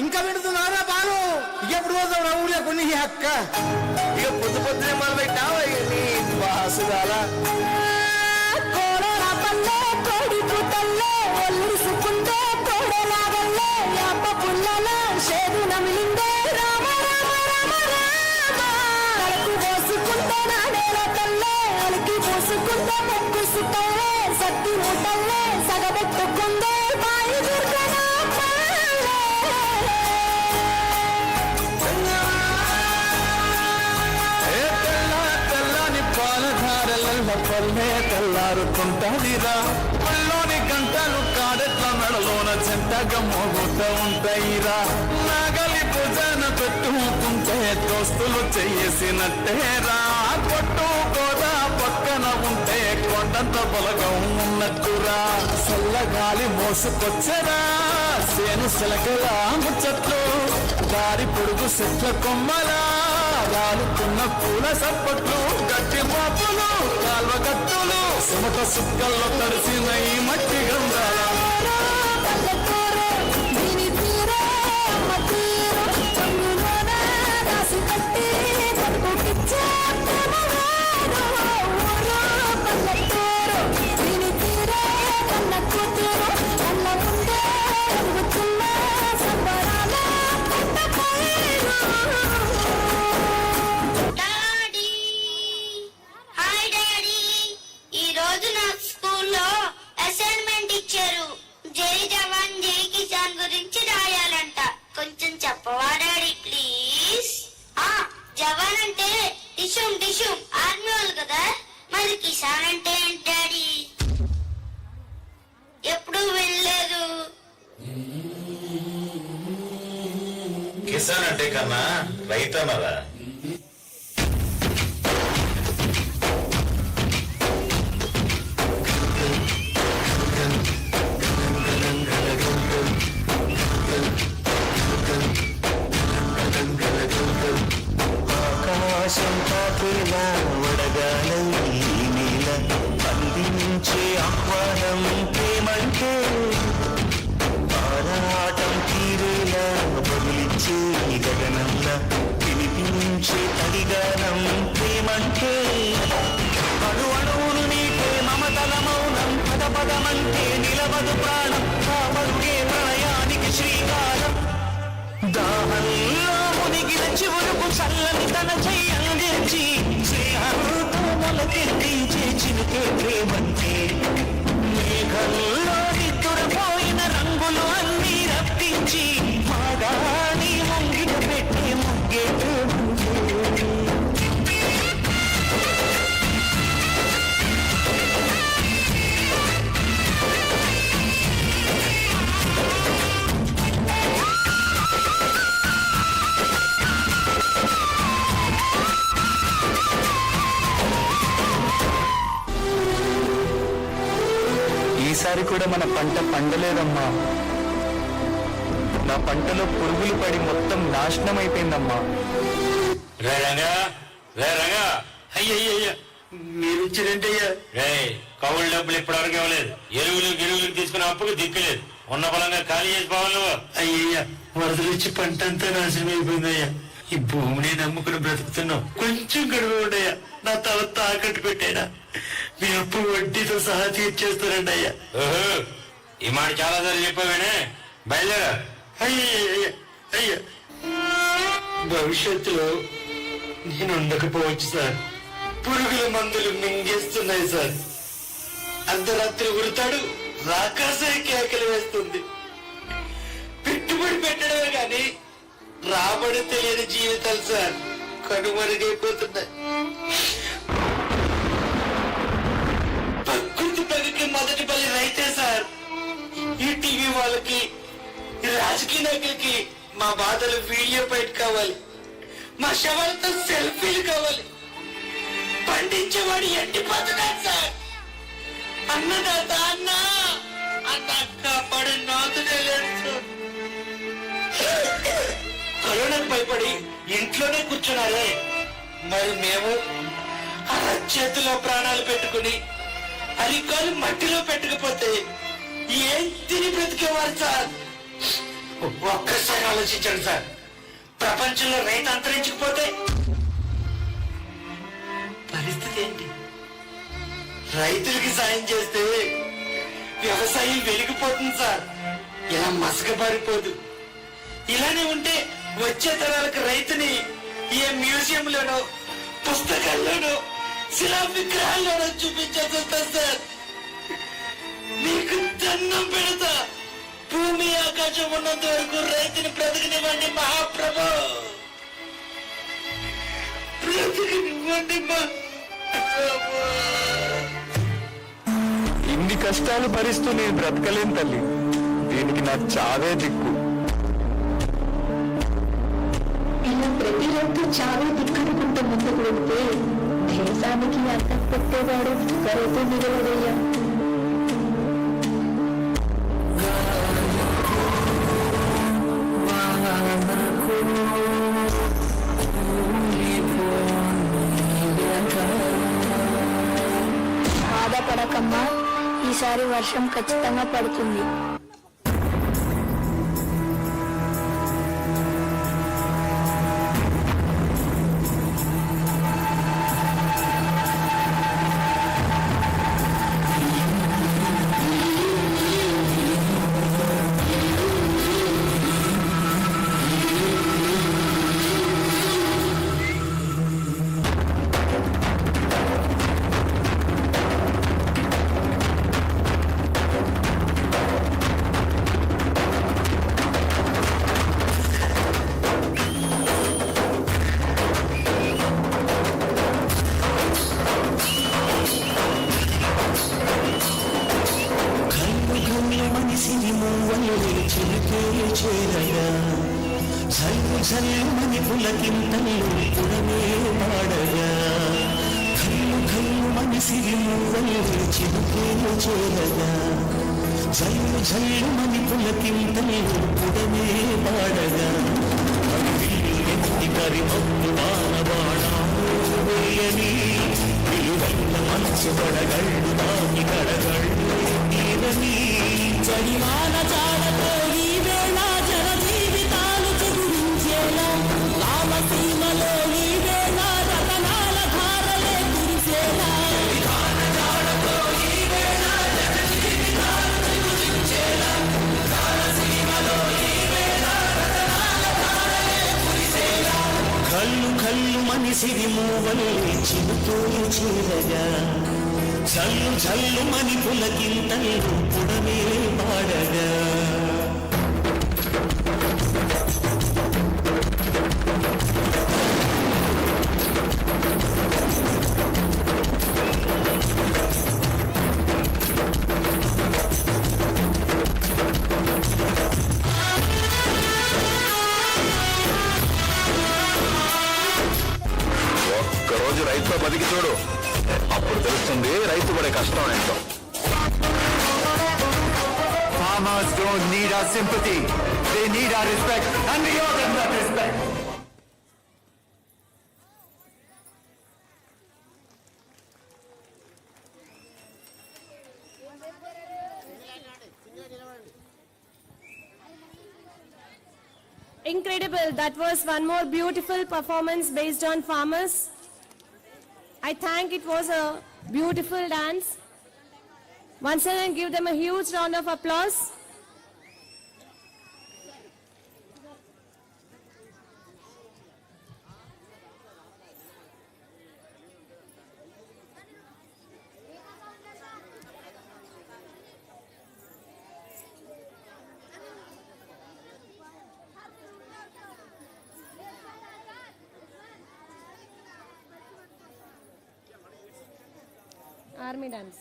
ఇంకా పెడుతున్నారా బాను? ఎప్పుడు పోతావు ఊళ్ళో కొన్ని అక్క? ఇక పొద్దు పొద్దునే మొదలు పెట్టావు నీ బాసుగాల పల్లె తెల్లారుతుంటదిరా పల్లోని గంటలు కాడెట్ల మెడలోన చెంటగా మోగుతూ ఉంటాయిరా నాగలి భుజన పెట్టుకుంటే దోస్తులు చేసినట్టేరా కొట్టు గోదా పక్కన ఉంటే కొండంత బలగం ఉన్నట్టురా చల్లగాలి మోసుకొచ్చరా సేను సిలకలా ముచ్చట్లు దారి పొడుగు చెట్ల కొమ్మలా రాలుతున్న పూల సప్పట్లు గట్టి మాపులు కాల్వ గట్టులు సుమట సుక్కల్లో తడిసిన ఈ మట్టి గంధాల కిసాన్ అంటే కన్నా రైతన్నరా? ఆకాశం తాకేలా వడగాలై నీల అందించే ఆహ్వానం ప్రేమంటే ఆరాటం తీరేలా బదిలిచ్చే గగనంలా పిలిపించే తడిగానం ప్రేమంటే అణు అణువును నీకే మమతల మౌనం పద పదమంటే నిలవదు ప్రాణం కావరుగే ప్రణయానికి శ్రీకారం దాహంలో మునిగిన చివురుకు చల్లని తన చెయ్యందించి స్నేహంతో మొలకెత్తించే చిలుకే ప్రేమంటే మేఘంలో నిద్దురపోయిన రంగులు అన్నీ రప్పించి మాగాని ముంగిట పెట్టే ముగ్గే ఈసారి కూడా మన పంట పండలేదమ్మా. నా పంటలో పురుగులు పడి మొత్తం నాశనం అయిపోయిందమ్మా. అయ్యయ్యా మీరు ఇచ్చినంటయ్యా కవుల డబ్బులు ఇప్పటివరకు ఇవ్వలేదు. ఎరువులు తీసుకున్న అప్పుకు దిక్కులేదు. ఉన్న బలంగా ఖాళీ చేసి పోవాలి నువ్వు. అయ్యయ్యా వరదలు ఇచ్చి పంట అంతా నాశనం అయిపోయిందయ్యా. ఈ భూమిని నమ్ముకుని బ్రతుకుతున్నావు. కొంచెం గడువు ఉండయ్యా. నా తల తాకట్టు పెట్టాడా మీ అప్పు వడ్డీతో సహా తీర్చేస్తారండి అయ్యా. ఈ మాట చాలా సార్లు చెప్పావేనే. బయలుదేరా. అయ్యయ్యా అయ్యా భవిష్యత్తులో నేను ఉండకపోవచ్చు సార్. పురుగుల మందులు మింగేస్తున్నాయి సార్. అర్ధరాత్రి ఉరుతాడు, రాకాసే కేకలు వేస్తుంది. పెట్టుబడి పెట్టడమే కానీ రాబడి తెలియని జీవితాలు సార్ కనుమరుగైపోతున్నాయి. ప్రకృతి ప్రగతికి మొదటి బలి రైతే సార్. ఈ టీవీ వాళ్ళకి, రాజకీయ నాయకులకి మా బాధలు వీడియో బయట కావాలి, మా శవాలతో సెల్ఫీలు కావాలి. పండించేవాడు ఎండిపోతున్నాడు సార్. అన్నదాత అన్న కాపాడే నాదునే లేదు సార్. కరోనాకు భయపడి ఇంట్లోనే కూర్చున్నారే, మరి మేము చేతిలో ప్రాణాలు పెట్టుకుని అరికాలు మట్టిలో పెట్టకపోతే ఏం తిని బ్రతికేవారు సార్. ఒక్కసారి ఆలోచించండి సార్, ప్రపంచంలో రైతు అంతరించకపోతే పరిస్థితి ఏంటి? రైతులకి సాయం చేస్తే వ్యవసాయం వెలిగిపోతుంది సార్, ఇలా మసకబారిపోదు. ఇలానే ఉంటే వచ్చే తరాలకు రైతుని ఏ మ్యూజియంలోనో పుస్తకాల్లోనో శిలా విగ్రహాల్లోనో చూపించాల్సి వస్తుంది సార్. మీకు దండం పెడతా, భూమి ఆకాశం ఉన్నంత వరకు రైతుని బ్రతకనివ్వండి మహాప్రభు, బ్రతకనివ్వండి మహాప్రభు. ఇన్ని కష్టాలు భరిస్తూ నేను బ్రతకలేను తల్లి, దీనికి నా చావే దిక్కు. ఇలా ప్రతి రైతు చావే దిక్కనుకుంటూ ముందుకు వెళ్తే దేశానికి అన్నం పెట్టేవాడు ఒకరైతే మిగలదయ్యా. బాధపడకమ్మా, ఈసారి వర్షం ఖచ్చితంగా పడుతుంది. జల్లుమని పులకింతలు పుడమే పాడగా, కళ్ళు కళ్ళుమని సిరిమువ్వలు చిరుకే చేరగా, జల్లు జల్లుమని పులకింతలు పుడమే పాడగా, ఎత్తి కరిమొట్టు వానబాణాని విలువైన మనసు పడగళ్ళు దాని కడగళ్ళు తీరని చడివాన చాలతో ఈ వేళ జన జీవితాలు చిగురించేలా, లామసీమలో ఈ వేళ రతనాల ధారలే కురిసేలా. కళ్ళు కళ్ళు మనిసిరి మూవలే చిరుతోలు చేరగా, జల్లు జల్లు మని పులకింతలు పుడమే పాడగా. ఒక్కరోజు రైతుతో బతికి చూడు, అప్పుడు తెలుస్తుంది రైతు పడే కష్టం ఏంటో. Farmers don't need our sympathy. They need our respect. And we owe them that respect. Incredible. That was one more beautiful performance based on farmers. I think it was a beautiful dance. Once again, give them a huge round of applause. Army dance.